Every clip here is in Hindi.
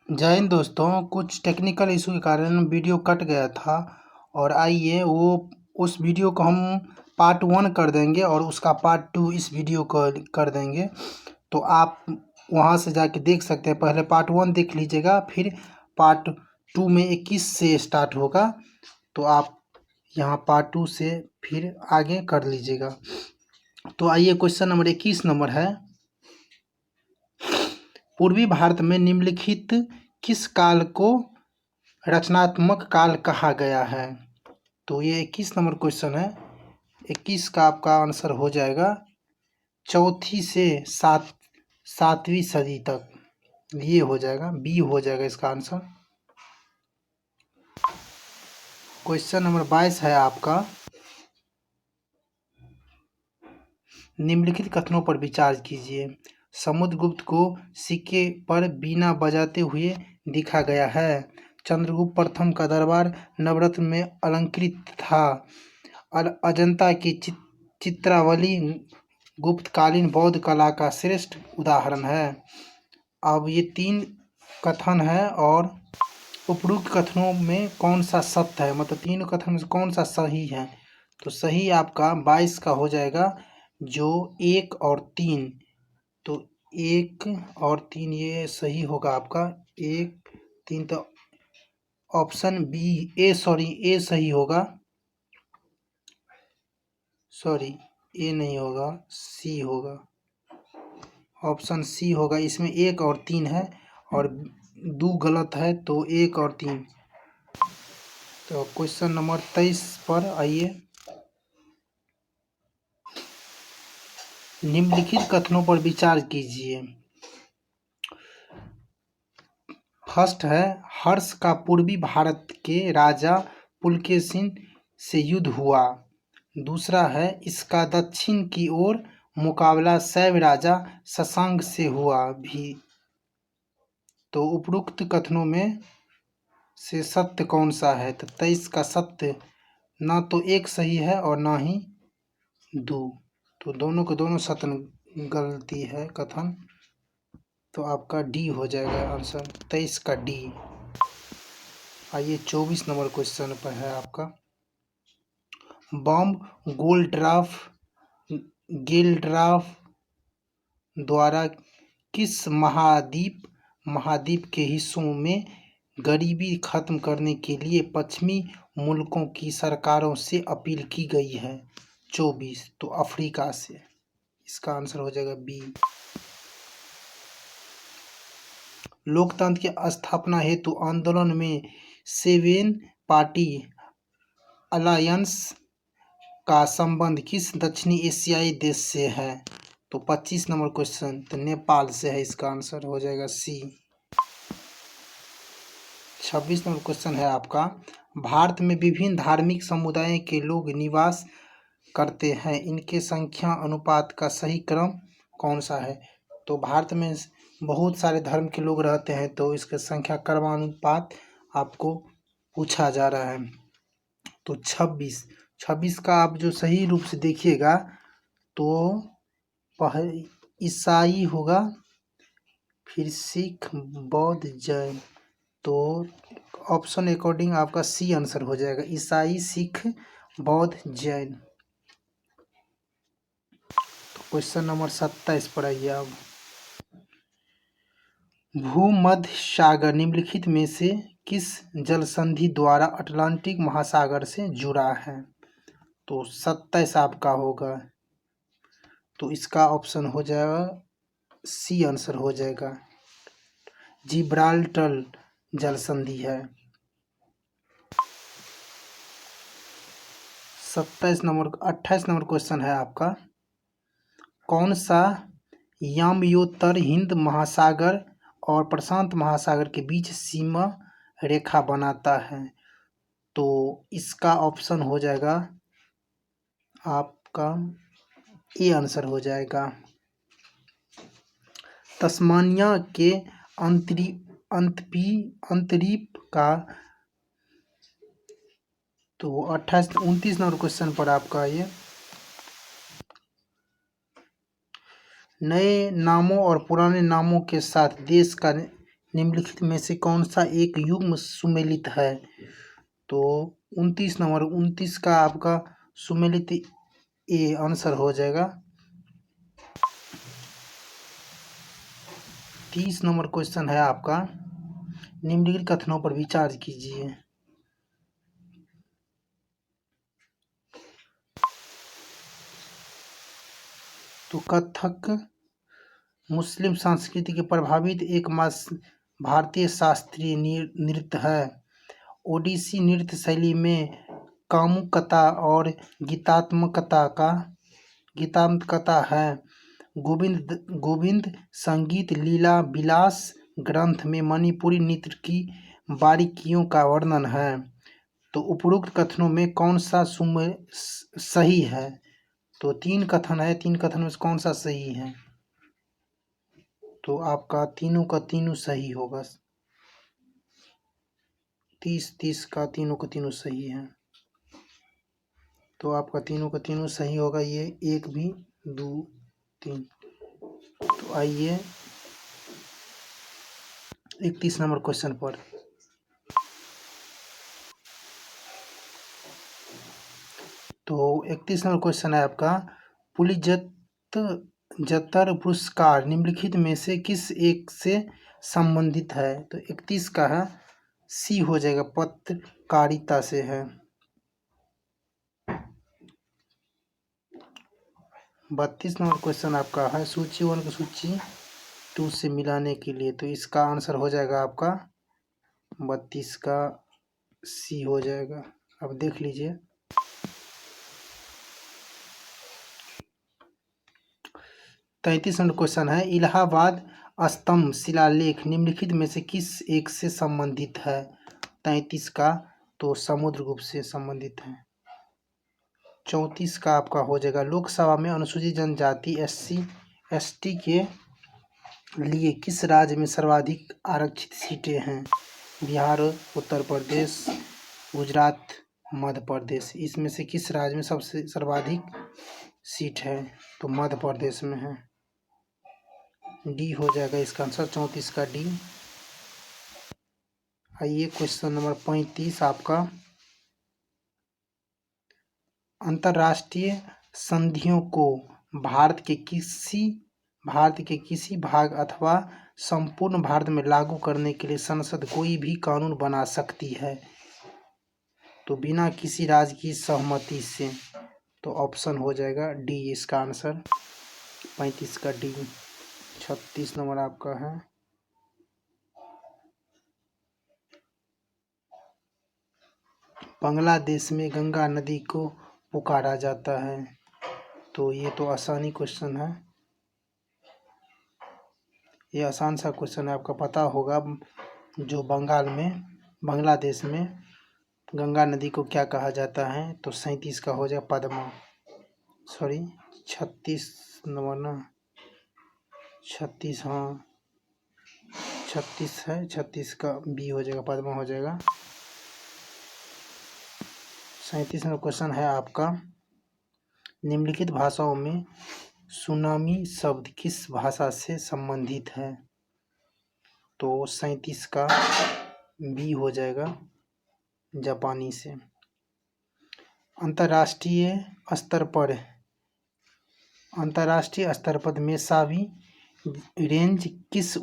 जय हिंद दोस्तों, कुछ टेक्निकल इशू के कारण वीडियो कट गया था। और आइए वो उस वीडियो को हम पार्ट 1 कर देंगे और उसका पार्ट 2 इस वीडियो को कर देंगे। तो आप वहां से जाके देख सकते हैं। पहले पार्ट 1 देख लीजिएगा, फिर पार्ट 2 में 21 से स्टार्ट होगा। तो आप यहाँ पार्ट 2 से फिर आगे कर लीजिएगा। तो आइए, क्वेश्चन नंबर 21 नंबर है, पूर्वी भारत में निम्नलिखित किस काल को रचनात्मक काल कहा गया है? तो ये 21 नंबर क्वेश्चन है। 21 का आपका आंसर हो जाएगा चौथी से सातवीं सदी तक। ये हो जाएगा, बी हो जाएगा इसका आंसर। क्वेश्चन नंबर 22 है आपका, निम्नलिखित कथनों पर विचार कीजिए। समुद्रगुप्त को सिक्के पर बीना बजाते हुए दिखा गया है। चंद्रगुप्त प्रथम का दरबार नवरत्न में अलंकृत था। अजंता की चित्रावली गुप्तकालीन बौद्ध कला का श्रेष्ठ उदाहरण है। अब ये 3 कथन है और उपरोक्त कथनों में कौन सा सत्य है, मतलब तीनों कथन में से कौन सा सही है? तो सही आपका 22 का हो जाएगा, जो 1 और 3। तो 1 और 3 ये सही होगा आपका। 1 3 तो ऑप्शन बी ए सही होगा। सॉरी, ए नहीं होगा, सी होगा। ऑप्शन सी होगा। इसमें 1 और 3 है और 2 गलत है, तो 1 और 3। तो क्वेश्चन नंबर 23 पर आइए। निम्नलिखित कथनों पर विचार कीजिए। फर्स्ट है, हर्ष का पूर्वी भारत के राजा पुलकेशिन से युद्ध हुआ। दूसरा है, इसका दक्षिण की ओर मुकाबला शैव राजा शशांक से हुआ भी। तो उपरोक्त कथनों में से सत्य कौन सा है? तो 23 का सत्य ना तो 1 सही है और ना ही 2। तो दोनों के दोनों सत्य गलती है कथन। तो आपका डी हो जाएगा आंसर, 23 का डी। आइए 24 नंबर क्वेश्चन पर है आपका, बॉम्ब गेलड्राफ द्वारा किस महाद्वीप के हिस्सों में गरीबी खत्म करने के लिए पश्चिमी मुल्कों की सरकारों से अपील की गई है? 24, तो अफ्रीका से। इसका आंसर हो जाएगा बी। लोकतंत्र की स्थापना हेतु आंदोलन में 7 पार्टी अलायंस का संबंध किस दक्षिणी एशियाई देश से है? तो 25 नंबर क्वेश्चन, तो नेपाल से है। इसका आंसर हो जाएगा सी। 26 नंबर क्वेश्चन है आपका, भारत में विभिन्न धार्मिक समुदायों के लोग निवास करते हैं, इनके संख्या अनुपात का सही क्रम कौन सा है? तो भारत में बहुत सारे धर्म के लोग रहते हैं, तो इसका संख्या क्रमानुपात आपको पूछा जा रहा है। तो 26 का आप जो सही रूप से देखिएगा तो ईसाई होगा, फिर सिख, बौद्ध, जैन। तो ऑप्शन अकॉर्डिंग आपका सी आंसर हो जाएगा, ईसाई, सिख, बौद्ध, जैन। तो क्वेश्चन नंबर 27 पर आइए अब, भूमध्य सागर निम्नलिखित में से किस जलसंधि द्वारा अटलांटिक महासागर से जुड़ा है? तो 27 आपका होगा। तो इसका ऑप्शन हो जाएगा सी आंसर हो जाएगा, जिब्राल्टर जलसंधि है। 28 नंबर क्वेश्चन है आपका, कौन सा याम्योत्तर हिंद महासागर और प्रशांत महासागर के बीच सीमा रेखा बनाता है? तो इसका ऑप्शन हो जाएगा आपका ए आंसर हो जाएगा, तस्मानिया के अंतरीप का। तो 29 नंबर क्वेश्चन पर आपका ये, नए नामों और पुराने नामों के साथ देश का निम्नलिखित में से कौन सा एक युग्म सुमेलित है? तो 29 नंबर, 29 का आपका सुमेलित ए आंसर हो जाएगा। 30 नंबर क्वेश्चन है आपका, निम्नलिखित कथनों पर विचार कीजिए। तो कथक मुस्लिम संस्कृति के प्रभावित एकमात्र भारतीय शास्त्रीय नृत्य है। ओडिसी नृत्य शैली में कामुकता और गीतात्मकता है। गोविंद संगीत लीला विलास ग्रंथ में मणिपुरी नृत्य की बारीकियों का वर्णन है। तो उपरोक्त कथनों में कौन सा सही है? तो 3 कथन है, 3 कथन में से कौन सा सही है? तो आपका तीनों का तीनों सही होगा। 30 का तीनों का तीनों सही है। तो आपका तीनों का तीनों सही होगा। ये 1 भी 2 3। तो आइए 31 नंबर क्वेश्चन पर। तो 31 नंबर क्वेश्चन है आपका, पुलित्ज़र पुरस्कार निम्नलिखित में से किस एक से संबंधित है? तो 31 का है सी हो जाएगा, पत्रकारिता से है। 32 नंबर क्वेश्चन आपका है, सूची 1 को सूची 2 से मिलाने के लिए। तो इसका आंसर हो जाएगा आपका 32 का सी हो जाएगा। अब देख लीजिए। 33 नंबर क्वेश्चन है, इलाहाबाद स्तंभ शिलालेख निम्नलिखित में से किस एक से संबंधित है? 33 का तो समुद्रगुप्त से संबंधित है। 34 का आपका हो जाएगा, लोकसभा में अनुसूचित जनजाति SC/ST के लिए किस राज्य में सर्वाधिक आरक्षित सीटें हैं? बिहार, उत्तर प्रदेश, गुजरात, मध्य प्रदेश। इसमें से किस राज्य में सबसे सर्वाधिक सीट है? तो मध्य प्रदेश में है। डी हो जाएगा इसका आंसर, 34 का डी। आइए क्वेश्चन नंबर 35 आपका, अंतर्राष्ट्रीय संधियों को भारत के किसी भाग अथवा संपूर्ण भारत में लागू करने के लिए संसद कोई भी कानून बना सकती है। तो बिना किसी राज्य की सहमति से। तो ऑप्शन हो जाएगा डी इसका आंसर, 35 का डी। 36 नंबर आपका है, बांग्लादेश में गंगा नदी को पुकारा जाता है। तो ये तो आसानी क्वेश्चन है, ये आसान सा क्वेश्चन है, आपका पता होगा। जो बांग्लादेश में गंगा नदी को क्या कहा जाता है? तो 37 का हो जाएगा पद्मा। 36 नंबर ना, 36, हाँ 36 है, 36 का बी हो जाएगा, पद्मा हो जाएगा। 37 नंबर क्वेश्चन है आपका, निम्नलिखित भाषाओं में सुनामी शब्द किस भाषा से संबंधित है? तो 37 का बी हो जाएगा, जापानी से। अंतर्राष्ट्रीय स्तर पर मेसावी रेंज किस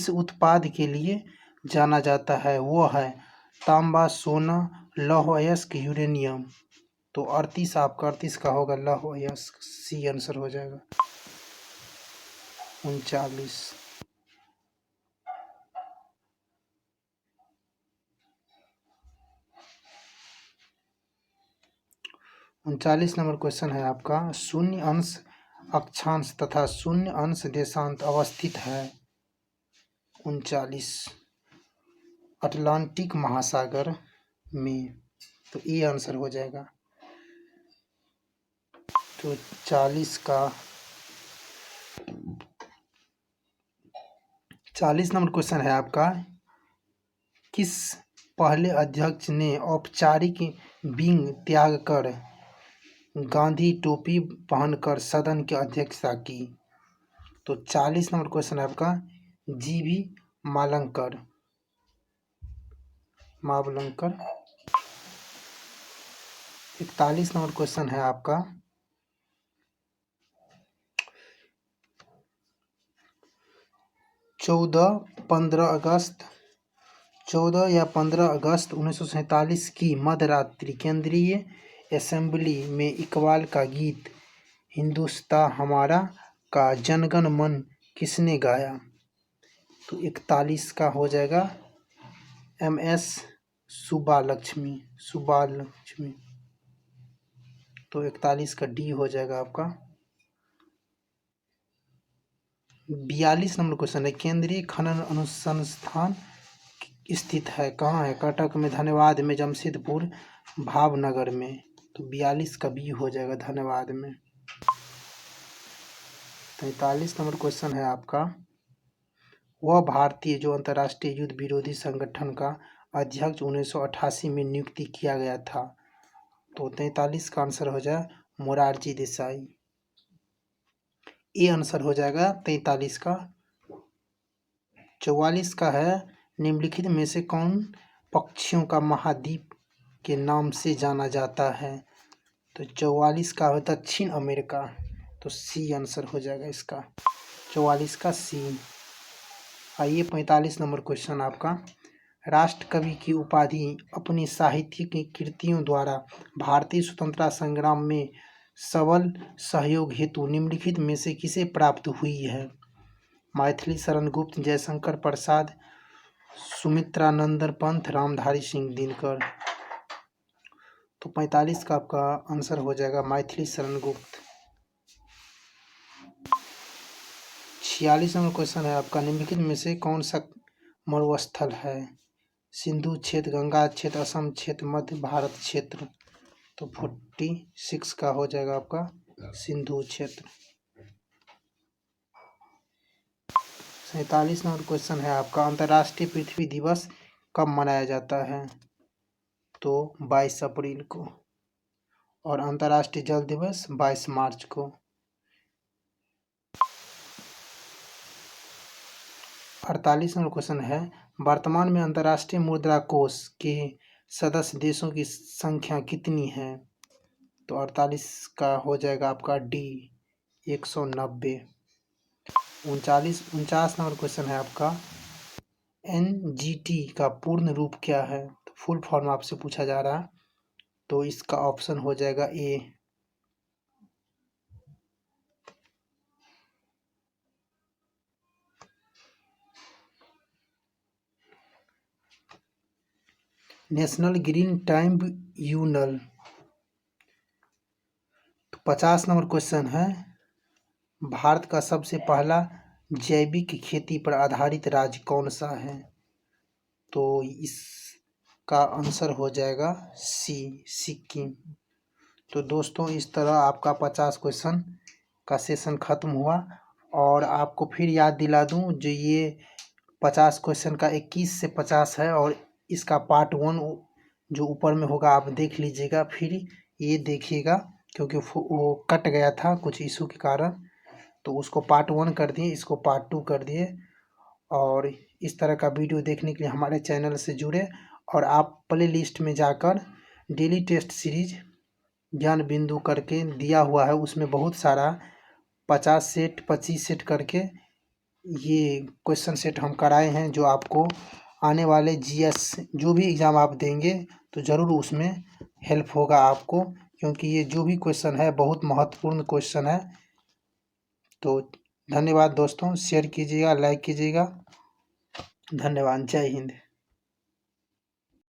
उत्पाद के लिए जाना जाता है? वो है तांबा, सोना, लौह अयस्क, यूरेनियम। तो 38 आपका 38 का होगा लौह अयस्क, सी आंसर हो जाएगा। 39 नंबर क्वेश्चन है आपका, शून्य अंश अक्षांश तथा शून्य अंश देशांत अवस्थित है। 39 अटलांटिक महासागर में। तो ये आंसर हो जाएगा। तो 40 नंबर क्वेश्चन है आपका, किस पहले अध्यक्ष ने औपचारिक विंग त्याग कर गांधी टोपी पहनकर सदन की अध्यक्षता की? तो 40 नंबर क्वेश्चन है आपका, जीवी मावलंकर। 41 नंबर क्वेश्चन है आपका। 14 या 15 अगस्त 1947 की मध्यरात्रि केंद्रीय असेंबली में इकबाल का गीत हिंदुस्तां हमारा का जनगण मन किसने गाया? तो 41 का हो जाएगा MS सुब्बालक्ष्मी। तो 41 का D हो जाएगा आपका। 42 नंबर क्वेश्चन है, केंद्रीय खनन अनुसंधान स्थित है कहाँ है? कटक में, धनबाद में, जमशेदपुर, भावनगर में। तो 42 का B हो जाएगा धनबाद में। 43 नंबर क्वेश्चन है आपका, वह भारतीय जो अंतर्राष्ट्रीय युद्ध विरोधी संगठन का अध्यक्ष 1988 में नियुक्ति किया गया था। तो 43 का आंसर हो जाए मोरारजी देसाई। ये आंसर हो जाएगा 43 का। 44 का है, निम्नलिखित में से कौन पक्षियों का महाद्वीप के नाम से जाना जाता है? तो 44 का है दक्षिण अमेरिका। तो C आंसर हो जाएगा इसका, 44 का C। आइए 45 नंबर क्वेश्चन आपका, राष्ट्र कवि की उपाधि अपनी साहित्यिक कृतियों द्वारा भारतीय स्वतंत्रता संग्राम में सबल सहयोग हेतु निम्नलिखित में से किसे प्राप्त हुई है? मैथिली शरण गुप्त, जयशंकर प्रसाद, सुमित्रानंदन पंत, रामधारी सिंह दिनकर। तो 45 का आपका आंसर हो जाएगा मैथिली शरण गुप्त। 46 नंबर क्वेश्चन है आपका, निम्नलिखित में से कौन सा मरुस्थल है? सिंधु क्षेत्र, गंगा क्षेत्र, असम क्षेत्र, मध्य भारत क्षेत्र। तो 46 का हो जाएगा आपका सिंधु क्षेत्र। 47 नंबर क्वेश्चन है आपका, अंतर्राष्ट्रीय पृथ्वी दिवस कब मनाया जाता है? तो 22 अप्रैल को। और अंतर्राष्ट्रीय जल दिवस 22 मार्च को। 48 नंबर क्वेश्चन है, वर्तमान में अंतर्राष्ट्रीय मुद्रा कोष के सदस्य देशों की संख्या कितनी है? तो 48 का हो जाएगा आपका D 190। 49 नंबर क्वेश्चन है आपका, NGT का पूर्ण रूप क्या है? तो फुल फॉर्म आपसे पूछा जा रहा है। तो इसका ऑप्शन हो जाएगा A। National green tribunal. तो 50 नंबर क्वेश्चन है, भारत का सबसे पहला जैविक खेती पर आधारित राज्य कौन सा है? तो इसका आंसर हो जाएगा C सिक्किम। तो दोस्तों इस तरह आपका 50 क्वेश्चन का सेशन खत्म हुआ। और आपको फिर याद दिला दूं, जो ये 50 क्वेश्चन का 21 से 50 है और इसका पार्ट 1 जो ऊपर में होगा आप देख लीजिएगा, फिर ये देखिएगा क्योंकि वो कट गया था कुछ इशू के कारण। तो उसको पार्ट 1 कर दिए, इसको पार्ट 2 कर दिए। और इस तरह का वीडियो देखने के लिए हमारे चैनल से जुड़े। और आप प्ले लिस्ट में जाकर डेली टेस्ट सीरीज ज्ञान बिंदु करके दिया हुआ है, उसमें बहुत सारा 50 सेट 25 सेट करके ये क्वेश्चन सेट हम कराए हैं, जो आपको आने वाले GS जो भी एग्ज़ाम आप देंगे तो ज़रूर उसमें हेल्प होगा आपको, क्योंकि ये जो भी क्वेश्चन है बहुत महत्वपूर्ण क्वेश्चन है। तो धन्यवाद दोस्तों, शेयर कीजिएगा, लाइक कीजिएगा। धन्यवाद, जय हिंद।